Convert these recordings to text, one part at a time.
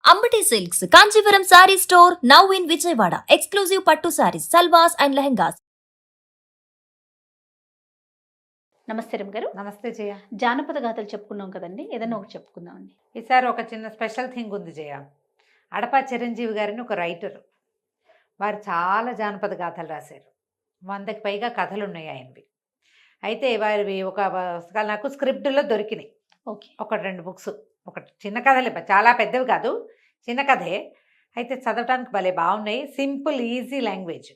Ambati silks Kanchipuram sari store now in Vijayawada. Exclusive పట్టు saris, సల్వాస్ and lehengas. నమస్తే రమ్ గారు. నమస్తే జయ. జానపద గాథలు చెప్పుకున్నాం కదండి, ఏదైనా ఒకటి చెప్పుకుందామండి. ఈసారి ఒక చిన్న స్పెషల్ థింగ్ ఉంది జయ. అడపా చిరంజీవి గారిని ఒక రైటర్, వారు చాలా జానపద గాథలు రాశారు. 100కి పైగా కథలు ఉన్నాయి ఆయనవి. అయితే వారివి ఒక పుస్తకాలు నాకు స్క్రిప్ట్లో దొరికినాయి. ఓకే. ఒక 2 బుక్స్, ఒక చిన్న కథలే, చాలా పెద్దవి కాదు, చిన్న కథే. అయితే చదవటానికి భలే బాగున్నాయి. Simple easy language.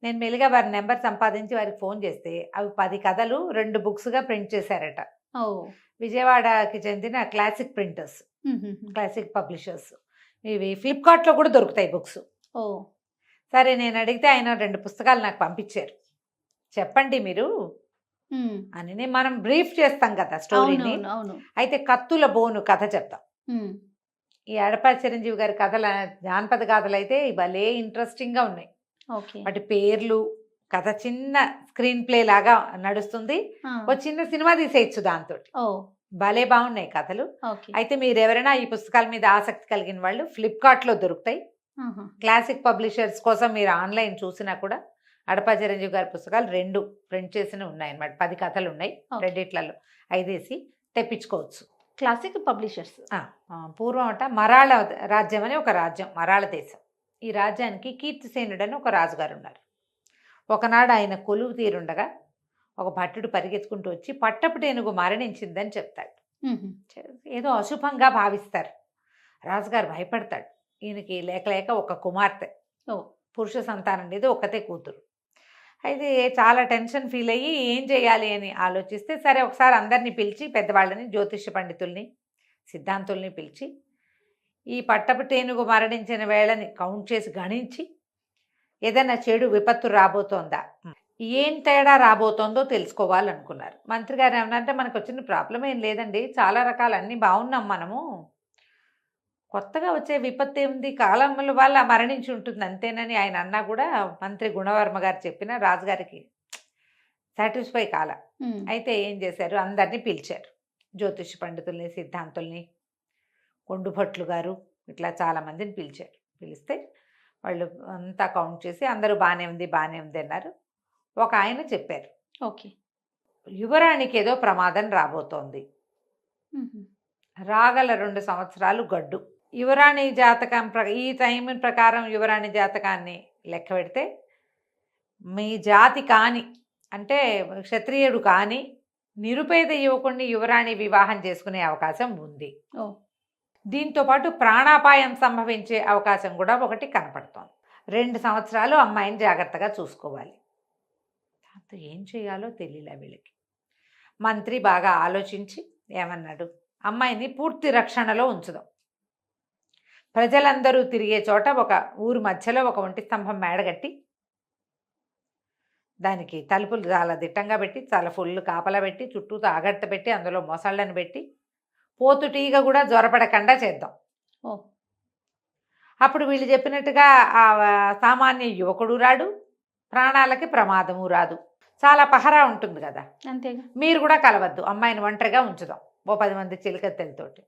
నేను మెల్లిగా వారి నెంబర్ సంపాదించి వారికి ఫోన్ చేస్తే అవి 10 కథలు 2 బుక్స్గా ప్రింట్ చేశారట. విజయవాడకి చెందిన క్లాసిక్ ప్రింటర్స్, క్లాసిక్ పబ్లిషర్స్. ఇవి ఫ్లిప్కార్ట్లో కూడా దొరుకుతాయి బుక్స్. సరే, నేను అడిగితే ఆయన 2 పుస్తకాలు నాకు పంపించారు. చెప్పండి మీరు అని. మనం బ్రీఫ్ చేస్తాం కదా స్టోరీని. అయితే కత్తుల బోను కథ చెప్తాం. ఈ అడపా చిరంజీవి గారి కథల జానపద కథలు అయితే భలే ఇంట్రెస్టింగ్గా ఉన్నాయి. వాటి పేర్లు, కథ చిన్న స్క్రీన్ ప్లే లాగా నడుస్తుంది. ఒక చిన్న సినిమా తీసేయచ్చు దాంతో. భలే బాగున్నాయి కథలు. అయితే మీరు ఎవరైనా ఈ పుస్తకాల మీద ఆసక్తి కలిగిన వాళ్ళు ఫ్లిప్కార్ట్లో దొరుకుతాయి. క్లాసిక్ పబ్లిషర్స్ కోసం మీరు ఆన్లైన్ చూసినా కూడా అడపా చిరంజీవి గారి పుస్తకాలు 2 ప్రింట్ చేసిన ఉన్నాయన్నమాట. 10 కథలు ఉన్నాయి. రెండిట్లలో 5 వేసి తెప్పించుకోవచ్చు. Classic publishers. పూర్వం మరాళ రాజ్యం అని ఒక రాజ్యం, మరాళ దేశం. ఈ రాజ్యానికి కీర్తిసేనుడు అని ఒక రాజుగారు ఉన్నారు. ఒకనాడు ఆయన కొలువు తీరుండగా ఒక భట్టుడు పరిగెత్తుకుంటూ వచ్చి పట్టపు టేనుగు మరణించిందని చెప్తాడు. ఏదో అశుభంగా భావిస్తారు. రాజుగారు భయపడతాడు. ఈయనకి లేక లేక ఒక కుమార్తె, పురుష సంతానం లేదు, ఒక్కతే కూతురు. అయితే చాలా టెన్షన్ ఫీల్ అయ్యి ఏం చేయాలి అని ఆలోచిస్తే, సరే ఒకసారి అందరినీ పిలిచి, పెద్దవాళ్ళని, జ్యోతిష్య పండితుల్ని, సిద్ధాంతుల్ని పిలిచి ఈ పట్టపు టేనుగు మరణించిన వేళని కౌంట్ చేసి గణించి ఏదైనా చెడు విపత్తు రాబోతోందా, ఏం తేడా రాబోతోందో తెలుసుకోవాలనుకున్నారు. మంత్రి గారు ఏమన్నారంటే, మనకు వచ్చిన ప్రాబ్లం ఏం లేదండి, చాలా రకాలు అన్నీ బాగున్నాం, మనము కొత్తగా వచ్చే విపత్తు ఏముంది, కాలముల వల్ల మరణించి ఉంటుంది అంతేనని ఆయన అన్నా కూడా మంత్రి గుణవర్మ గారు చెప్పిన రాజుగారికి సాటిస్ఫై కాల. అయితే ఏం చేశారు, అందరినీ పిలిచారు. జ్యోతిష పండితుల్ని, సిద్ధాంతుల్ని, కొండుభట్లు గారు, ఇట్లా చాలామందిని పిలిచారు. పిలిస్తే వాళ్ళు అంతా కౌంట్ చేసి అందరూ బాగానే ఉంది బాగానే ఉంది అన్నారు. ఒక ఆయన చెప్పారు, ఓకే, యువరాణికి ఏదో ప్రమాదం రాబోతోంది, రాగల 2 సంవత్సరాలు గడ్డు. యువరాణి జాతకం ఈ టైం ప్రకారం యువరాణి జాతకాన్ని లెక్క పెడితే మీ జాతి కాని, అంటే క్షత్రియుడు కాని నిరుపేద యువకుడిని యువరాణి వివాహం చేసుకునే అవకాశం ఉంది. దీంతోపాటు ప్రాణాపాయం సంభవించే అవకాశం కూడా ఒకటి కనపడుతోంది. 2 సంవత్సరాలు అమ్మాయిని జాగ్రత్తగా చూసుకోవాలి. దాంతో ఏం చేయాలో తెలియలే వీళ్ళకి. మంత్రి బాగా ఆలోచించి ఏమన్నాడు, అమ్మాయిని పూర్తి రక్షణలో ఉంచుదాం. ప్రజలందరూ తిరిగే చోట ఒక ఊరు మధ్యలో ఒక ఒంటి స్తంభం మేడగట్టి దానికి తలుపులు చాలా దిట్టంగా పెట్టి, చాలా ఫుల్ కాపలా పెట్టి, చుట్టూ ఆగట్ట పెట్టి, అందులో మొసళ్ళను పెట్టి, పోతుటీగ కూడా జ్వరపడకుండా చేద్దాం. అప్పుడు వీళ్ళు చెప్పినట్టుగా ఆ సామాన్య యువకుడు రాడు, ప్రాణాలకి ప్రమాదము రాదు. చాలా పహరా ఉంటుంది కదా. అంతేగా. మీరు కూడా కలవద్దు, అమ్మాయిని ఒంటరిగా ఉంచుదాం ఓ 10 మంది చిలికత్తెలతోటి.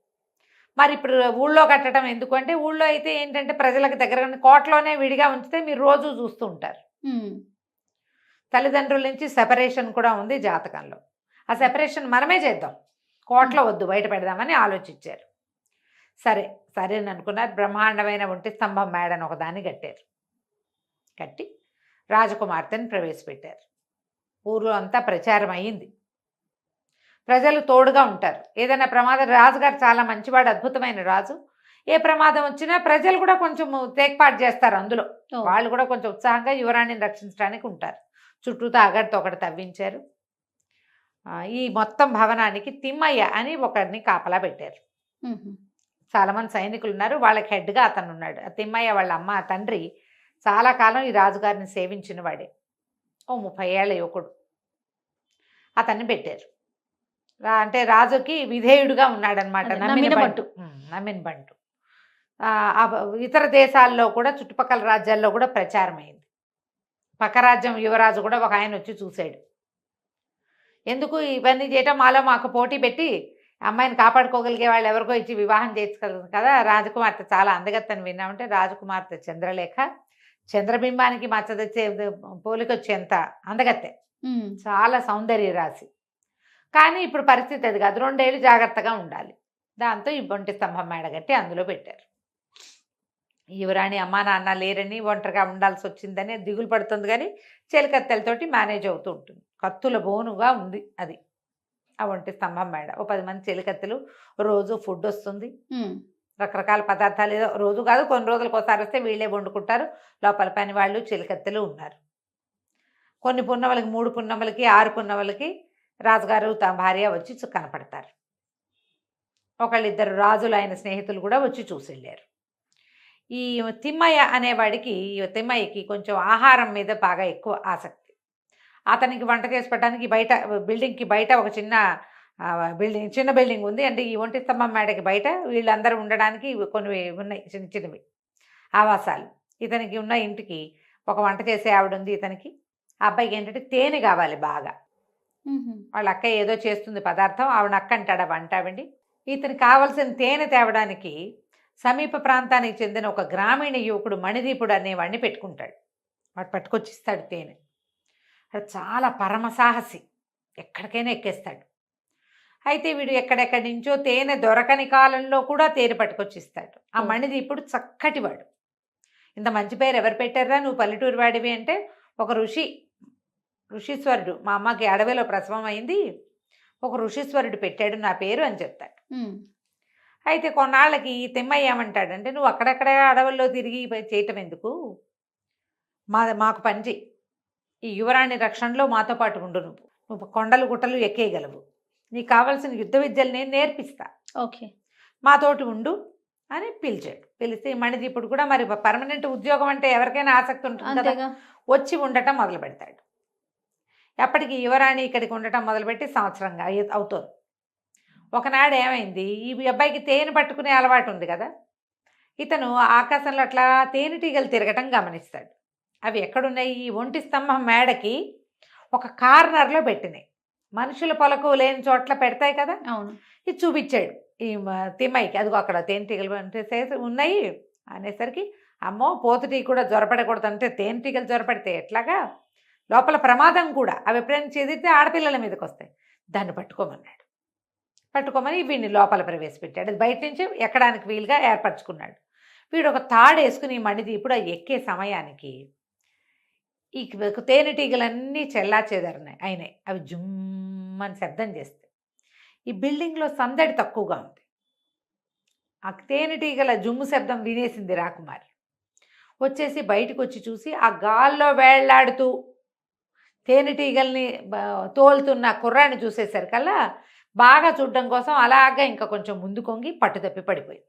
మరి ఇప్పుడు ఊళ్ళో కట్టడం ఎందుకు అంటే, ఊళ్ళో అయితే ఏంటంటే ప్రజలకు దగ్గర కోటలోనే విడిగా ఉంచితే మీరు రోజు చూస్తూ ఉంటారు. తల్లిదండ్రుల నుంచి సెపరేషన్ కూడా ఉంది జాతకంలో. ఆ సెపరేషన్ మనమే చేద్దాం, కోటలో వద్దు, బయట పెడదామని ఆలోచించారు. సరేని అనుకున్నారు. బ్రహ్మాండమైన ఒంటి స్తంభం మేడను ఒకదాన్ని కట్టారు. కట్టి రాజకుమార్తెను ప్రవేశపెట్టారు. ఊర్లో అంతా ప్రచారం అయ్యింది. ప్రజలు తోడుగా ఉంటారు. ఏదైనా ప్రమాదం, రాజుగారు చాలా మంచివాడు, అద్భుతమైన రాజు. ఏ ప్రమాదం వచ్చినా ప్రజలు కూడా కొంచెం తేక్పాటు చేస్తారు. అందులో వాళ్ళు కూడా కొంచెం ఉత్సాహంగా యువరాణిని రక్షించడానికి ఉంటారు. చుట్టూతో అగడితో ఒకటి తవ్వించారు. ఈ మొత్తం భవనానికి తిమ్మయ్య అని ఒకరిని కాపలా పెట్టారు. చాలామంది సైనికులు ఉన్నారు, వాళ్ళకి హెడ్గా అతను ఉన్నాడు. ఆ తిమ్మయ్య వాళ్ళ అమ్మ తండ్రి చాలా కాలం ఈ రాజుగారిని సేవించిన వాడే, ఓ 30 ఏళ్ల యువకుడు. అతన్ని పెట్టారు. అంటే రాజుకి విధేయుడుగా ఉన్నాడనమాట, నమ్మిన బంటు. ఇతర దేశాల్లో కూడా, చుట్టుపక్కల రాజ్యాల్లో కూడా ప్రచారం అయింది. పక్క రాజ్యం యువరాజు కూడా ఒక ఆయన వచ్చి చూశాడు. ఎందుకు ఇవన్నీ చేయటం, మాకు పోటీ పెట్టి అమ్మాయిని కాపాడుకోగలిగే వాళ్ళు ఎవరికో ఇచ్చి వివాహం చేసుకోగలరు కదా. రాజకుమార్తె చాలా అందగత్తని విన్నామంటే రాజకుమార్తె చంద్రలేఖ. చంద్రబింబానికి మచ్చదొచ్చే పోలికొచ్చేంత అందగత్తె, చాలా సౌందర్య రాశి. కానీ ఇప్పుడు పరిస్థితి అది కాదు. 2 ఏళ్ళు జాగ్రత్తగా ఉండాలి. దాంతో ఈ ఒంటి స్తంభం మేడగట్టి అందులో పెట్టారు. యువరాణి అమ్మా నాన్న లేరని ఒంటరిగా ఉండాల్సి వచ్చిందని దిగులు పడుతుంది. కానీ చెలికత్తెలతోటి మేనేజ్ అవుతూ ఉంటుంది. కత్తుల బోనుగా ఉంది అది ఆ ఒంటి స్తంభం మేడ. ఓ 10 మంది చెలికత్తెలు, రోజు ఫుడ్ వస్తుంది, రకరకాల పదార్థాలు. ఏదో రోజు కాదు, కొన్ని రోజులకు ఒకసారి వస్తే వీళ్ళే వండుకుంటారు. లోపల పని వాళ్ళు చెలికత్తెలు ఉన్నారు. కొన్ని పున్నమలకి, 3 పున్నమలకి, 6 పున్నమలకి రాజుగారు తమ భార్య వచ్చి కనపడతారు. ఒకళ్ళిద్దరు రాజులు ఆయన స్నేహితులు కూడా వచ్చి చూసి వెళ్ళారు. ఈ తిమ్మయ్య అనేవాడికి, తిమ్మయ్యకి కొంచెం ఆహారం మీద బాగా ఎక్కువ ఆసక్తి. అతనికి వంట చేసి పెట్టడానికి బయట బిల్డింగ్కి బయట ఒక చిన్న బిల్డింగ్ ఉంది. అంటే ఈ ఒంటి స్తంభం మేడకి బయట వీళ్ళందరూ ఉండడానికి కొన్ని ఉన్నాయి, చిన్న చిన్నవి ఆవాసాలు. ఇతనికి ఉన్న ఇంటికి ఒక వంట చేసే ఆవిడ ఉంది ఇతనికి. ఆ అబ్బాయికి ఏంటంటే తేనె కావాలి బాగా. వాళ్ళ అక్క ఏదో చేస్తుంది పదార్థం, ఆవిడ అక్క అంటాడు ఆ వంట ఆవిడి. ఇతనికి కావలసిన తేనె తేవడానికి సమీప ప్రాంతానికి చెందిన ఒక గ్రామీణ యువకుడు మణిదీపుడు అనేవాడిని పెట్టుకుంటాడు. వాడు పట్టుకొచ్చిస్తాడు తేనె. అది చాలా పరమసాహసి, ఎక్కడికైనా ఎక్కేస్తాడు. అయితే వీడు ఎక్కడెక్కడి నుంచో తేనె దొరకని కాలంలో కూడా తేనె పట్టుకొచ్చిస్తాడు. ఆ మణిదీపుడు చక్కటివాడు. ఇంత మంచి పేరు ఎవరు పెట్టారా, నువ్వు పల్లెటూరు వాడివి అంటే, ఒక ఋషీశ్వరుడు, మా అమ్మకి అడవిలో ప్రసవం అయింది, ఒక ఋషీశ్వరుడు పెట్టాడు నా పేరు అని చెప్తాడు. అయితే కొన్నాళ్ళకి తిమ్మయ్య ఏమంటాడంటే, నువ్వు అక్కడక్కడ అడవుల్లో తిరిగి చేయటం ఎందుకు, మాకు పని చెయ్యి, ఈ యువరాణి రక్షణలో మాతో పాటు ఉండు, నువ్వు కొండలు గుట్టలు ఎక్కేయగలవు, నీకు కావాల్సిన యుద్ధ విద్యలు నేను నేర్పిస్తా, ఓకే మాతోటి ఉండు అని పిలిచాడు. పిలిస్తే మణిదీపుడు కూడా మరి పర్మనెంట్ ఉద్యోగం అంటే ఎవరికైనా ఆసక్తి ఉంటుంది కదా, వచ్చి ఉండటం మొదలు పెడతాడు. ఎప్పటికీ యువరాణి ఇక్కడికి ఉండటం మొదలుపెట్టి సంవత్సరంగా అవుతుంది. ఒకనాడు ఏమైంది, ఈ అబ్బాయికి తేనె పట్టుకునే అలవాటు ఉంది కదా, ఇతను ఆకాశంలో అట్లా తేనెటీగలు తిరగటం గమనిస్తాడు. అవి ఎక్కడున్నాయి, ఈ ఒంటి స్తంభం మేడకి ఒక కార్నర్లో పెట్టినాయి. మనుషుల పొలకు లేని చోట్ల పెడతాయి కదా, అవును. ఇది చూపించాడు ఈ తిమ్మయ్యకి. అదిగో అక్కడ తేనెటీగలు ఉన్నాయి అనేసరికి, అమ్మో పోతుటీ కూడా జ్వరపడకూడదు, అంటే తేనెటీగలు జ్వరపడితే ఎట్లాగా, లోపల ప్రమాదం కూడా, అవి ఎప్పుడైనా చెదిరితే ఆడపిల్లల మీదకి వస్తాయి, దాన్ని పట్టుకోమన్నాడు. పట్టుకోమని వీడిని లోపల ప్రవేశపెట్టాడు. అది బయట నుంచి ఎక్కడానికి వీలుగా ఏర్పరచుకున్నాడు. వీడు ఒక తాడు వేసుకుని మణిదీపుడు ఆ ఎక్కే సమయానికి ఈ తేనెటీగలన్నీ చెల్లాచెదరినాయి అయినాయి. అవి జుమ్మని శబ్దం చేస్తాయి. ఈ బిల్డింగ్లో సందడి తక్కువగా ఉంది. ఆ తేనెటీగల జుమ్ము శబ్దం వినేసింది రాకుమారి. వచ్చేసి బయటకు వచ్చి చూసి ఆ గాల్లో వేళ్లాడుతూ తేనెటీగల్ని తోలుతున్న కుర్రాన్ని చూసేసరికల్లా బాగా చూడడం కోసం అలాగా ఇంకా కొంచెం ముందు కొంగి పట్టుతప్పిపోయింది.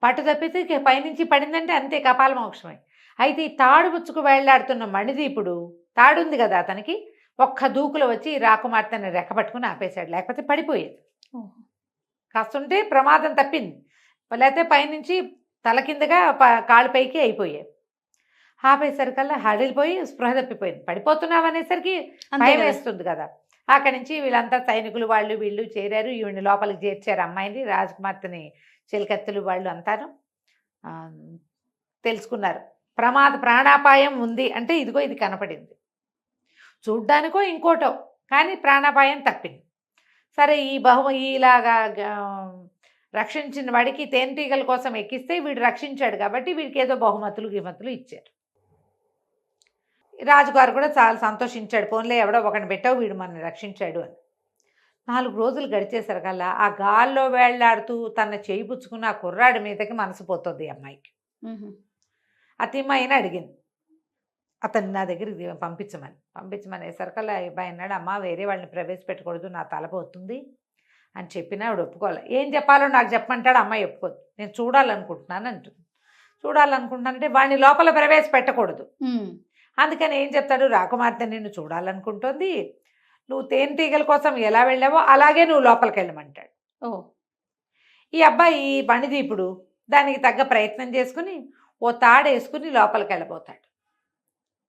పట్టు తప్పితే పైనుంచి పడిందంటే అంతే కపాల మోక్షమే. అయితే ఈ తాడు పుచ్చుకు వేళ్లాడుతున్న మణిదీపుడు, తాడుంది కదా అతనికి, ఒక్క దూకులో వచ్చి రాకుమార్తెని రెక్కపట్టుకుని ఆపేశాడు. లేకపోతే పడిపోయేది. కాస్తుంటే ప్రమాదం తప్పింది, లేకపోతే పైనుంచి తల కిందగా కాళ్ళు పైకి అయిపోయాయి. ఆపేసరికల్లా హడిలిపోయి స్పృహ తప్పిపోయింది. పడిపోతున్నావు అనేసరికి భయం వేస్తుంది కదా. అక్కడి నుంచి వీళ్ళంతా సైనికులు వాళ్ళు వీళ్ళు చేరారు. ఈవిని లోపలికి చేర్చారు అమ్మాయిని. రాజకుమార్తెని చెలికత్తెలు వాళ్ళు అంతాను తెలుసుకున్నారు. ప్రాణాపాయం ఉంది అంటే ఇదిగో ఇది కనపడింది. చూడ్డానికో ఇంకోటో కానీ ప్రాణాపాయం తప్పింది. సరే ఇలాగా రక్షించిన వాడికి తేనెటీగల కోసం ఎక్కిస్తే వీడు రక్షించాడు కాబట్టి వీడికి ఏదో గిమతులు ఇచ్చారు. రాజుగారు కూడా చాలా సంతోషించాడు. పోన్లే ఎవడో ఒకరిని పెట్టావు, వీడు మనల్ని రక్షించాడు అని. 4 రోజులు గడిచేసరికల్లా ఆ గాల్లో వేళ్లాడుతూ తన చేయి పుచ్చుకున్న ఆ కుర్రాడి మీదకి మనసు పోతుంది అమ్మాయికి. ఆ తిమ్మయ్యని అడిగింది అతన్ని నా దగ్గరికి పంపించమనేసరికల్లా అబ్బాయి అన్నాడు, అమ్మ వేరే వాళ్ళని ప్రవేశపెట్టకూడదు, నా తలపోతుంది అని చెప్పినా ఆవిడ ఒప్పుకోవాలి. ఏం చెప్పాలో నాకు చెప్పమంటాడు. అమ్మాయి ఒప్పుకోదు. నేను చూడాలనుకుంటున్నాను అంటుంది. చూడాలనుకుంటానంటే వాడిని లోపల ప్రవేశపెట్టకూడదు. అందుకని ఏం చెప్తాడు, రాకుమార్తె నిన్ను చూడాలనుకుంటుంది, నువ్వు తేనెటీగల కోసం ఎలా వెళ్ళావో అలాగే నువ్వు లోపలికి వెళ్ళమంటాడు. ఈ అబ్బాయి మణిదీపుడు దానికి తగ్గ ప్రయత్నం చేసుకుని ఓ తాడేసుకుని లోపలికి వెళ్ళబోతాడు.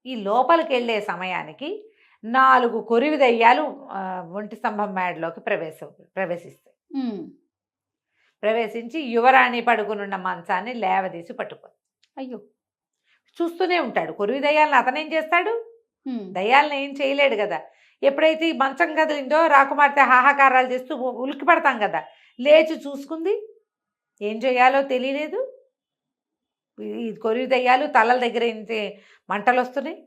ఈ లోపలికి వెళ్ళే సమయానికి 4 కొరివి దయ్యాలు ఒంటి స్తంభం మేడలోకి ప్రవేశిస్తాయి. ప్రవేశించి యువరాణి పడుకునున్న మంచాన్ని లేవదీసి పట్టుకొని అయ్యో. చూస్తూనే ఉంటాడు. కొరివి దయ్యాలను అతనేం చేస్తాడు? దయ్యాలను ఏం చేయలేడు కదా. ఎప్పుడైతే ఈ మంచం కదిలిందో రాకుమార్తె హాహాకారాలు చేస్తూ ఉలిక్కి పడతాం కదా. లేచి చూసుకుంది, ఏం చేయాలో తెలియలేదు. ఈ కొరివి దయ్యాలు తలల దగ్గర ఇంటి మంటలు వస్తున్నాయి,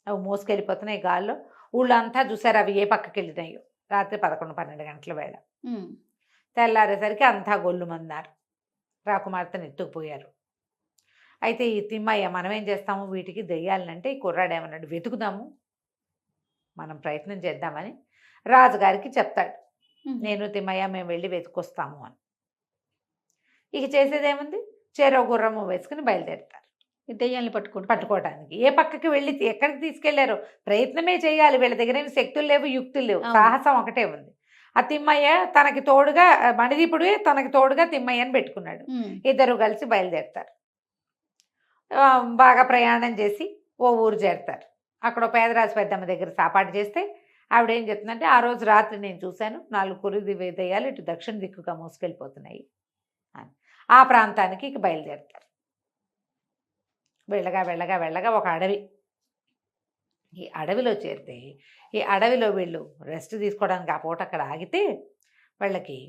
అవి మోసుకెళ్ళిపోతున్నాయి గాల్లో. ఊళ్ళంతా చూసారు అవి ఏ పక్కకి వెళ్ళినాయో. రాత్రి 11-12 గంటల వేళ. తెల్లారేసరికి అంతా గొల్లుమన్నారు. రాకుమార్తెను ఎత్తుకుపోయారు. అయితే ఈ తిమ్మయ్య మనం ఏం చేస్తాము, వీటికి దెయ్యాలంటే ఈ కుర్రాడు ఏమన్నాడు, వెతుకుదాము, మనం ప్రయత్నం చేద్దామని రాజుగారికి చెప్తాడు. నేను తిమ్మయ్య మేము వెళ్ళి వెతుకొస్తాము అని. ఇక చేసేదేముంది, చెరో గుర్రము వేసుకుని బయలుదేరుతారు దెయ్యాన్ని పట్టుకోవడానికి. ఏ పక్కకి వెళ్ళి ఎక్కడికి తీసుకెళ్లారో ప్రయత్నమే చేయాలి. వీళ్ళ దగ్గర ఏమి శక్తులు లేవు, యుక్తులు లేవు, సాహసం ఒకటే ఉంది. ఆ తిమ్మయ్య తనకి తోడుగా, మణిదీపుడే తనకి తోడుగా తిమ్మయ్యని పెట్టుకున్నాడు. ఇద్దరు కలిసి బయలుదేరుతారు. బాగా ప్రయాణం చేసి ఓ ఊరు చేరుతారు. అక్కడ పేదరాజు పెద్దమ్మ దగ్గర సాపాటు చేస్తే ఆవిడ ఏం చెప్తుందంటే, ఆ రోజు రాత్రి నేను చూశాను 4 కొరివి దెయ్యాలు ఇటు దక్షిణ దిక్కుగా మోసుకెళ్ళిపోతున్నాయి అని. ఆ ప్రాంతానికి ఇక బయలుదేరుతారు. వెళ్ళగా వెళ్ళగా వెళ్ళగా ఒక అడవి. ఈ అడవిలో చేరితే ఈ అడవిలో వీళ్ళు రెస్ట్ తీసుకోవడానికి ఆ పూట అక్కడ ఆగితే వాళ్ళకి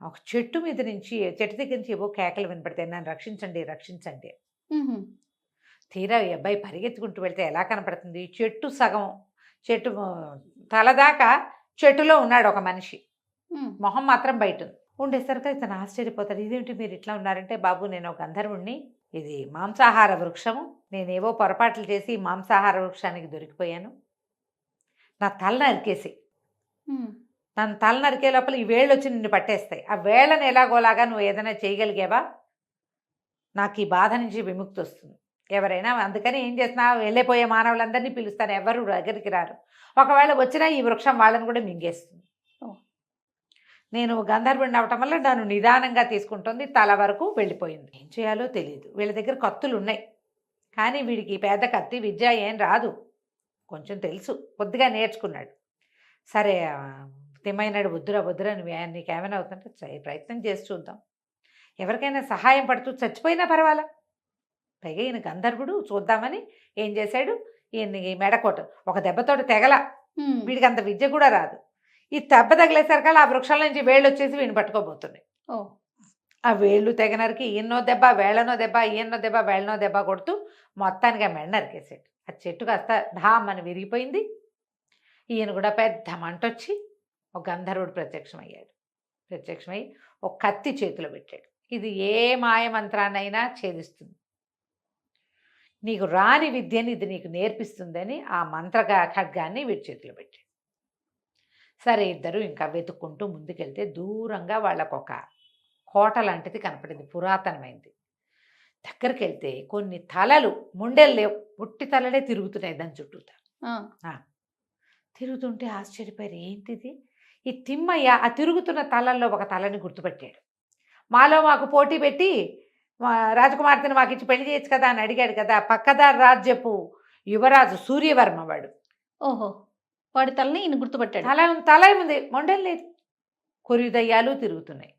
ఒక చెట్టు మీద నుంచి, చెట్టు దగ్గర నుంచి ఏవో కేకలు వినపడతాయి, నన్ను రక్షించండి రక్షించండి. తీరా ఈ అబ్బాయి పరిగెత్తుకుంటూ వెళ్తే ఎలా కనపడుతుంది, చెట్టు సగం, చెట్టు తలదాకా చెట్టులో ఉన్నాడు ఒక మనిషి, మొహం మాత్రం బయట ఉంది. ఉండేసరికి ఇతను ఆశ్చర్యపోతాడు. ఇదేంటి మీరు ఇట్లా ఉన్నారంటే, బాబు నేను ఒక గంధర్వుణ్ణి, ఇది మాంసాహార వృక్షము, నేనేవో పొరపాట్లు చేసి మాంసాహార వృక్షానికి దొరికిపోయాను, నా తల నరికేసి, నన్ను తల నరికే లోపల ఈ వేళ్ళు వచ్చి నిన్ను పట్టేస్తాయి, ఆ వేళ్ళని ఎలాగోలాగా నువ్వు ఏదైనా చేయగలిగావా, నాకు ఈ బాధ నుంచి విముక్తి వస్తుంది. ఎవరైనా అందుకని ఏం చేసినా వెళ్ళిపోయే మానవులందరినీ పిలుస్తాను, ఎవరు దగ్గరికి రారు, ఒకవేళ వచ్చినా ఈ వృక్షం వాళ్ళని కూడా మింగేస్తుంది. నేను గంధర్వుడిని అవటం వల్ల నన్ను నిదానంగా తీసుకుంటుంది, తల వరకు వెళ్ళిపోయింది. ఏం చేయాలో తెలియదు. వీళ్ళ దగ్గర కత్తులు ఉన్నాయి, కానీ వీడికి పెద్ద కత్తి విద్య ఏం రాదు, కొంచెం తెలుసు, కొద్దిగా నేర్చుకున్నాడు. సరే తిమ్మైనాడు, వద్దురా నీకేమైనా అవుతుంటే ప్రయత్నం చేసి చూద్దాం, ఎవరికైనా సహాయం పడుతూ చచ్చిపోయినా పర్వాలా, పైగా ఈయన గంధర్వుడు చూద్దామని ఏం చేశాడు, ఈయన మెడకోట ఒక దెబ్బతోటి తెగల, వీడికి అంత విద్య కూడా రాదు. ఈ దెబ్బ తగిలేసరికల్లా ఆ వృక్షాల నుంచి వేళ్ళు వచ్చేసి వీడిని పట్టుకోబోతున్నాయి. ఆ వేళ్ళు తెగనరికి ఈయనో దెబ్బ, వేళ్ళనో దెబ్బ, ఈయనో దెబ్బ, వేళ్ళనో దెబ్బ కొడుతూ మొత్తానికి ఆ మెడ నరికేసాడు. ఆ చెట్టు కాస్త ఢామ్ అని విరిగిపోయింది. ఈయన కూడా పెద్ద మంటొచ్చి ఒక గంధర్వుడు ప్రత్యక్షమై ఒక కత్తి చేతిలో పెట్టాడు. ఇది ఏ మాయ మంత్రాన్నైనా ఛేదిస్తుంది, నీకు రాని విద్యని ఇది నీకు నేర్పిస్తుందని ఆ మంత్రగా ఖడ్గాన్ని వీడి చేతిలో పెట్టాడు. సరే ఇద్దరు ఇంకా వెతుక్కుంటూ ముందుకెళ్తే దూరంగా వాళ్ళకు ఒక కోట లాంటిది కనపడింది, పురాతనమైంది. దగ్గరికి వెళ్తే కొన్ని తలలు, ముండెలు లేవు, పుట్టి తలలే తిరుగుతున్నాయి దాని చుట్టూతా. తిరుగుతుంటే ఆశ్చర్యపోయారు, ఏంటిది, ఈ తిమ్మయ్య ఆ తిరుగుతున్న తలల్లో ఒక తలని గుర్తుపెట్టాడు. మాకు పోటీ పెట్టి రాజకుమార్తెను మాకు ఇచ్చి పెళ్లి చేయొచ్చు కదా అని అడిగాడు కదా, పక్కదారి రాజ్యపు యువరాజు సూర్యవర్మ వాడు. ఓహో, వాడి తలని ఈయన గుర్తుపట్టాడు. తల ఉంది, మొండెలు లేదు, కొరివి దయ్యాలు తిరుగుతున్నాయి.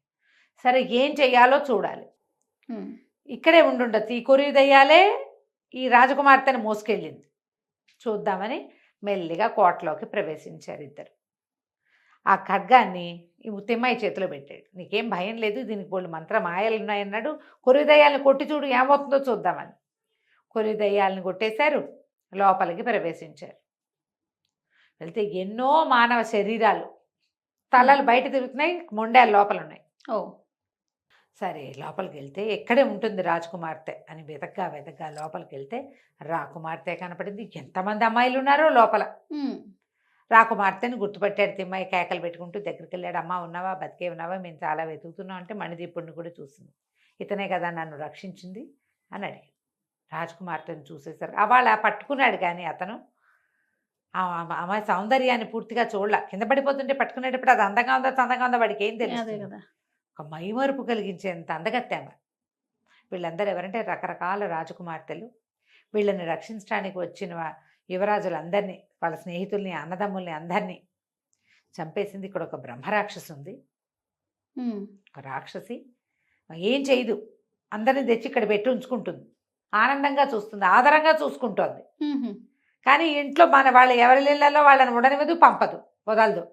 సరే ఏం చెయ్యాలో చూడాలి, ఇక్కడే ఉండుండొచ్చు, ఈ కొరివి దయ్యాలే ఈ రాజకుమార్తెను మోసుకెళ్ళింది, చూద్దామని మెల్లిగా కోటలోకి ప్రవేశించారు ఇద్దరు. ఆ ఖడ్గాన్ని ఈ తిమ్మయ్య చేతిలో పెట్టాడు. నీకేం భయం లేదు, దీనికి బోళ్ళు మంత్ర మాయలు ఉన్నాయన్నాడు, కొరివి దయ్యాలను కొట్టి చూడు ఏమవుతుందో చూద్దామని కొరివి దయ్యాలను కొట్టేశారు. లోపలికి ప్రవేశించారు. వెళ్తే ఎన్నో మానవ శరీరాలు, తలలు బయట తిరుగుతున్నాయి, మొండాలు లోపల ఉన్నాయి. సరే లోపలికి వెళ్తే ఎక్కడే ఉంటుంది రాజకుమార్తె అని వెతగ్గా లోపలికి వెళ్తే రాకుమార్తె కనపడింది. ఎంతమంది అమ్మాయిలు ఉన్నారో లోపల. రాకుమార్తెని గుర్తుపట్టాడు తిమ్మయ్య, కేకలు పెట్టుకుంటూ దగ్గరికి వెళ్ళాడు. అమ్మ ఉన్నావా, బతికే ఉన్నావా, మేము చాలా వెతుకుతున్నాం అంటే మణిదీపుడిని కూడా చూసింది. ఇతనే కదా నన్ను రక్షించింది అని అడిగాడు. రాజకుమార్తెను చూసేసరికి వాళ్ళ పట్టుకున్నాడు, కానీ అతను ఆమె సౌందర్యాన్ని పూర్తిగా చూడలా. కింద పడిపోతుంటే పట్టుకునేటప్పుడు అది అందంగా ఉందా చందంగా ఉందా వాడికి ఏం తెలియదు కదా. ఒక మైమరుపు కలిగించేంత అందగత్తామ. వీళ్ళందరూ ఎవరంటే రకరకాల రాజకుమార్తెలు. వీళ్ళని రక్షించడానికి వచ్చిన యువరాజులందరినీ వాళ్ళ స్నేహితుల్ని అన్నదమ్ముల్ని అందరినీ చంపేసింది. ఇక్కడ ఒక బ్రహ్మరాక్షసి ఉంది, ఉమ్, ఒక రాక్షసి. ఏం చేయదు, అందరినీ తెచ్చి ఇక్కడ పెట్టి ఉంచుకుంటుంది, ఆనందంగా చూస్తుంది, ఆదరంగా చూసుకుంటోంది. ఉమ్హు. కానీ ఇంట్లో వాళ్ళు ఎవరి ఇళ్లలో వాళ్ళని ఉండనివ్వదు, పంపదు, వదలదు.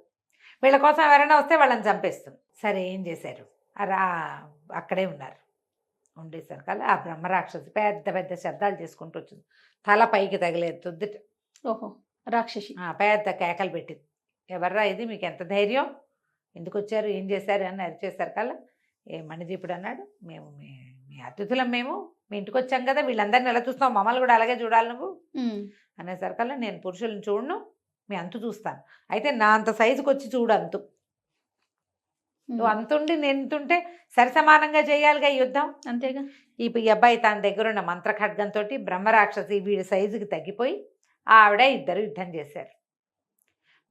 వీళ్ళ కోసం ఎవరైనా వస్తే వాళ్ళని చంపేస్తుంది. సరే ఏం చేశారు, అక్కడే ఉన్నారు. ఉండేసరికల్లా ఆ బ్రహ్మరాక్షసి పెద్ద పెద్ద శబ్దాలు చేసుకుంటూ వచ్చింది, తల పైకి తగిలేదు తుద్దిట. ఓహో, రాక్షసి. పెద్ద కేకలు పెట్టింది. ఎవర్రా ఇది, మీకు ఎంత ధైర్యం, ఎందుకు వచ్చారు, ఏం చేశారు అని అరిచేసరికల్లా మణిదీపుడు అన్నాడు, మేము మీ అతిథులం, మేము మీ ఇంటికి వచ్చాం కదా, వీళ్ళందరినీ ఎలా చూస్తున్నావు, మమ్మల్ని కూడా అలాగే చూడాలి నువ్వు ఉమ్, అనేసరికల్లా నేను పురుషులను చూడను, మీ అంతు చూస్తాను, అయితే నా అంత సైజుకి వచ్చి చూడు అంతు. నువ్వు అంతుండి నేను ఇంతుంటే సరి సమానంగా చేయాలిగా ఈ యుద్ధం. అంతేగా. ఈ అబ్బాయి తన దగ్గర ఉన్న మంత్రఖడ్గంతో బ్రహ్మరాక్షసి వీడి సైజుకి తగ్గిపోయి ఆవిడ ఇద్దరు యుద్ధం చేశారు.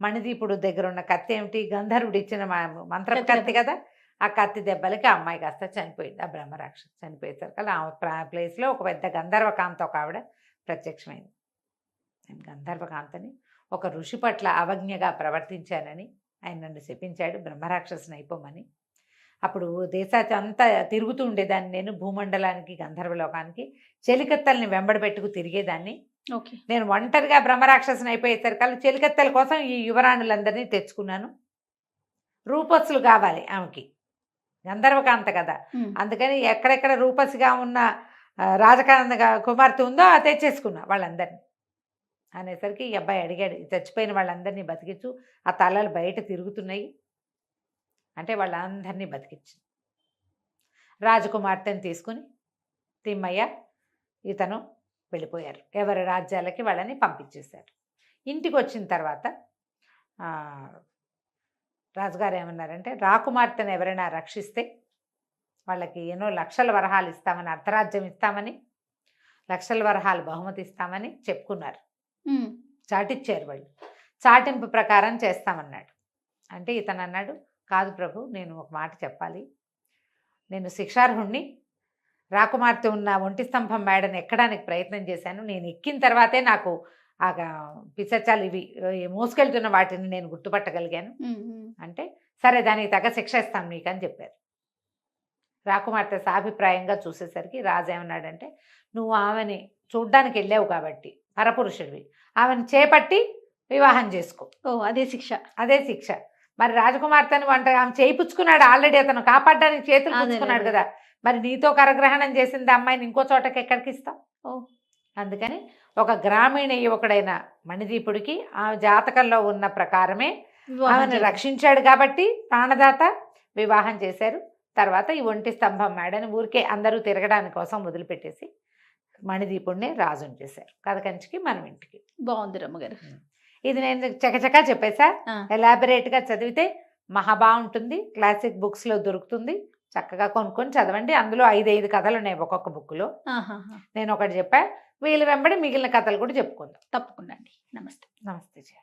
మణిదీపుడు దగ్గర ఉన్న కత్తి ఏమిటి, గంధర్వుడు ఇచ్చిన మంత్ర కత్తి కదా, ఆ కత్తి దెబ్బలకి ఆ అమ్మాయి కాస్త చనిపోయింది. ఆ బ్రహ్మరాక్షసి చనిపోయేసరికి ఆ ప్లేస్లో ఒక పెద్ద గంధర్వకాంత ఒక ఆవిడ ప్రత్యక్షమైంది. నేను గంధర్వకాంతని ఒక ఋషి పట్ల అవజ్ఞగా ప్రవర్తించానని ఆయన నన్ను శపించాడు, బ్రహ్మరాక్షసిని అయిపోమని. అప్పుడు దేశాచి అంతా తిరుగుతూ ఉండేదాన్ని నేను, భూమండలానికి గంధర్వలోకానికి చెలికత్తల్ని వెంబడి పెట్టుకు తిరిగేదాన్ని. ఓకే. నేను ఒంటరిగా బ్రహ్మరాక్షసిని అయిపోయేసరికల్లా చెలికత్తెల కోసం ఈ యువరాణులందరినీ తెచ్చుకున్నాను. రూపస్సులు కావాలి ఆమెకి, గంధర్వకాంత కదా, అందుకని ఎక్కడెక్కడ రూపసిగా ఉన్న రాజకాంత కుమార్తె ఉందో అది తెచ్చేసుకున్నా వాళ్ళందరినీ. అనేసరికి ఈ అబ్బాయి అడిగాడు, చచ్చిపోయిన వాళ్ళందరినీ బతికించు, ఆ తలలు బయట తిరుగుతున్నాయి అంటే వాళ్ళందరినీ బతికించింది. రాజకుమార్తెను తీసుకుని తిమ్మయ్య ఇతను వెళ్ళిపోయారు, ఎవరి రాజ్యాలకి వాళ్ళని పంపించేశారు. ఇంటికి వచ్చిన తర్వాత రాజుగారు ఏమన్నారంటే, రాకుమార్తెను ఎవరైనా రక్షిస్తే వాళ్ళకి ఎన్నో లక్షల వరహాలు ఇస్తామని, అర్ధరాజ్యం ఇస్తామని, లక్షల వరహాలు బహుమతి ఇస్తామని చెప్పుకున్నారు. చాటిచ్చారు వాళ్ళు, చాటింపు ప్రకారం చేస్తామన్నాడు. అంటే ఇతను అన్నాడు, కాదు ప్రభు, నేను ఒక మాట చెప్పాలి, నేను శిక్షార్హుణ్ణి, రాకుమార్తె ఉన్న ఒంటి స్తంభం మేడని ఎక్కడానికి ప్రయత్నం చేశాను, నేను ఎక్కిన తర్వాతే నాకు ఆ పిశాచాలు ఇవి మోసుకెళ్తున్న వాటిని నేను గుర్తుపట్టగలిగాను. అంటే సరే దానికి తగ్గ శిక్ష ఇస్తాం నీకు అని చెప్పారు. రాకుమార్తె సాభిప్రాయంగా చూసేసరికి రాజు ఏమన్నాడంటే, నువ్వు ఆమెని చూడ్డానికి వెళ్ళావు కాబట్టి పరపురుషుడివి, ఆమెను చేపట్టి వివాహం చేసుకో. ఓ, అదే శిక్ష. అదే శిక్ష. మరి రాజకుమార్తెను ఆమె చేయిపుచ్చుకున్నాడు ఆల్రెడీ, అతను కాపాడడానికి చేతులు పుచ్చుకున్నాడు కదా, మరి నీతో కరగ్రహణం చేసింది అమ్మాయిని ఇంకో చోటకి ఎక్కడికి ఇస్తాం. అందుకని ఒక గ్రామీణ యువకుడైన మణిదీపుడికి ఆ జాతకంలో ఉన్న ప్రకారమే ఆమెను రక్షించాడు కాబట్టి ప్రాణదాత వివాహం చేశారు. తర్వాత ఈ ఒంటి స్తంభం మేడని ఊరికే అందరూ తిరగడానికి కోసం వదిలిపెట్టేసి మణిదీపుడిని రాజుని చేశారు. కథ కంచికి మనం ఇంటికి. బాగుంది రమ్మగారు. ఇది నేను చకచకా చెప్పేసా, ఎలాబరేట్గా చదివితే మహా బాగుంటుంది. క్లాసిక్ బుక్స్లో దొరుకుతుంది, చక్కగా కొనుక్కొని చదవండి. అందులో 5 కథలు ఉన్నాయి ఒక్కొక్క బుక్లో. నేను ఒకటి చెప్పా, వీళ్ళు వెంబడి మిగిలిన కథలు కూడా చెప్పుకుందాం. తప్పకుండా అండి. నమస్తే. నమస్తే.